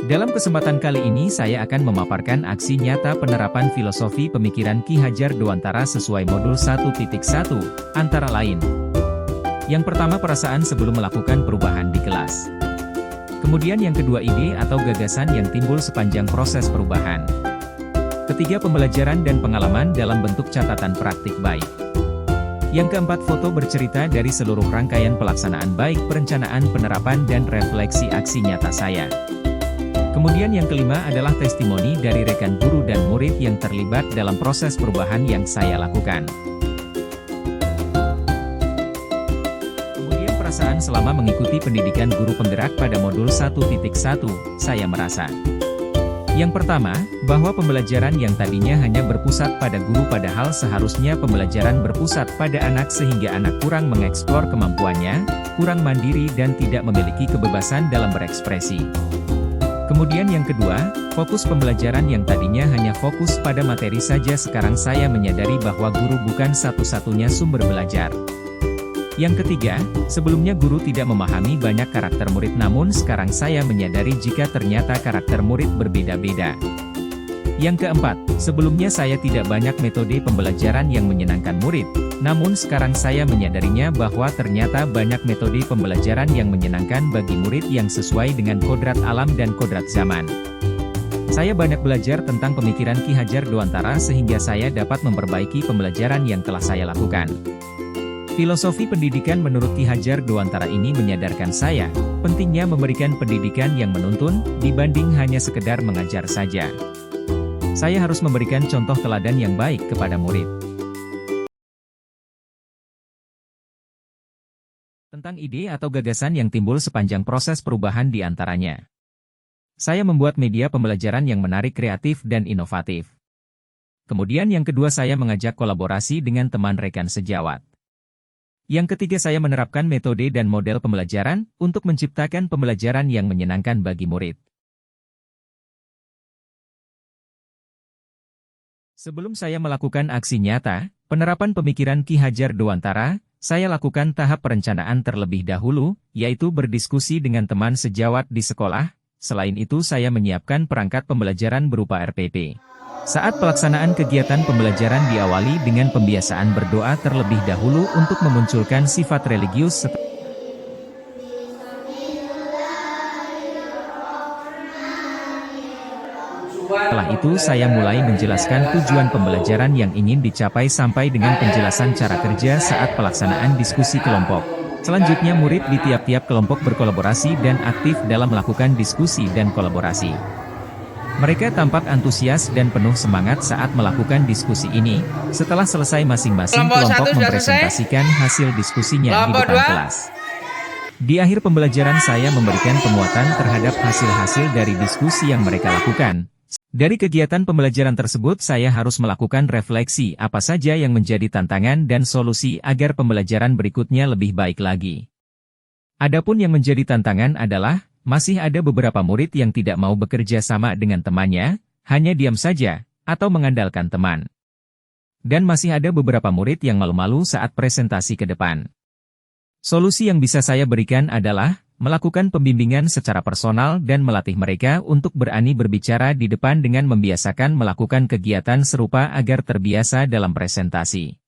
Dalam kesempatan kali ini saya akan memaparkan aksi nyata penerapan filosofi pemikiran Ki Hajar Dewantara sesuai modul 1.1, antara lain. Yang pertama, perasaan sebelum melakukan perubahan di kelas. Kemudian yang kedua, ide atau gagasan yang timbul sepanjang proses perubahan. Ketiga, pembelajaran dan pengalaman dalam bentuk catatan praktik baik. Yang keempat, foto bercerita dari seluruh rangkaian pelaksanaan baik perencanaan, penerapan dan refleksi aksi nyata saya. Kemudian yang kelima adalah testimoni dari rekan guru dan murid yang terlibat dalam proses perubahan yang saya lakukan. Kemudian perasaan selama mengikuti pendidikan guru penggerak pada modul 1.1, saya merasa. Yang pertama, bahwa pembelajaran yang tadinya hanya berpusat pada guru padahal seharusnya pembelajaran berpusat pada anak sehingga anak kurang mengeksplor kemampuannya, kurang mandiri dan tidak memiliki kebebasan dalam berekspresi. Kemudian yang kedua, fokus pembelajaran yang tadinya hanya fokus pada materi saja sekarang saya menyadari bahwa guru bukan satu-satunya sumber belajar. Yang ketiga, sebelumnya guru tidak memahami banyak karakter murid namun sekarang saya menyadari jika ternyata karakter murid berbeda-beda. Yang keempat, sebelumnya saya tidak banyak metode pembelajaran yang menyenangkan murid, namun sekarang saya menyadarinya bahwa ternyata banyak metode pembelajaran yang menyenangkan bagi murid yang sesuai dengan kodrat alam dan kodrat zaman. Saya banyak belajar tentang pemikiran Ki Hajar Dewantara sehingga saya dapat memperbaiki pembelajaran yang telah saya lakukan. Filosofi pendidikan menurut Ki Hajar Dewantara ini menyadarkan saya, pentingnya memberikan pendidikan yang menuntun, dibanding hanya sekedar mengajar saja. Saya harus memberikan contoh teladan yang baik kepada murid. Tentang ide atau gagasan yang timbul sepanjang proses perubahan di antaranya. Saya membuat media pembelajaran yang menarik, kreatif, dan inovatif. Kemudian yang kedua, saya mengajak kolaborasi dengan teman rekan sejawat. Yang ketiga, saya menerapkan metode dan model pembelajaran untuk menciptakan pembelajaran yang menyenangkan bagi murid. Sebelum saya melakukan aksi nyata, penerapan pemikiran Ki Hajar Dewantara, saya lakukan tahap perencanaan terlebih dahulu, yaitu berdiskusi dengan teman sejawat di sekolah. Selain itu saya menyiapkan perangkat pembelajaran berupa RPP. Saat pelaksanaan kegiatan pembelajaran diawali dengan pembiasaan berdoa terlebih dahulu untuk memunculkan sifat religius. Setelah itu saya mulai menjelaskan tujuan pembelajaran yang ingin dicapai sampai dengan penjelasan cara kerja saat pelaksanaan diskusi kelompok. Selanjutnya murid di tiap-tiap kelompok berkolaborasi dan aktif dalam melakukan diskusi dan kolaborasi. Mereka tampak antusias dan penuh semangat saat melakukan diskusi ini. Setelah selesai masing-masing kelompok mempresentasikan hasil diskusinya di depan kelas. Di akhir pembelajaran saya memberikan penguatan terhadap hasil-hasil dari diskusi yang mereka lakukan. Dari kegiatan pembelajaran tersebut saya harus melakukan refleksi apa saja yang menjadi tantangan dan solusi agar pembelajaran berikutnya lebih baik lagi. Adapun yang menjadi tantangan adalah, masih ada beberapa murid yang tidak mau bekerja sama dengan temannya, hanya diam saja, atau mengandalkan teman. Dan masih ada beberapa murid yang malu-malu saat presentasi ke depan. Solusi yang bisa saya berikan adalah, melakukan pembimbingan secara personal dan melatih mereka untuk berani berbicara di depan dengan membiasakan melakukan kegiatan serupa agar terbiasa dalam presentasi.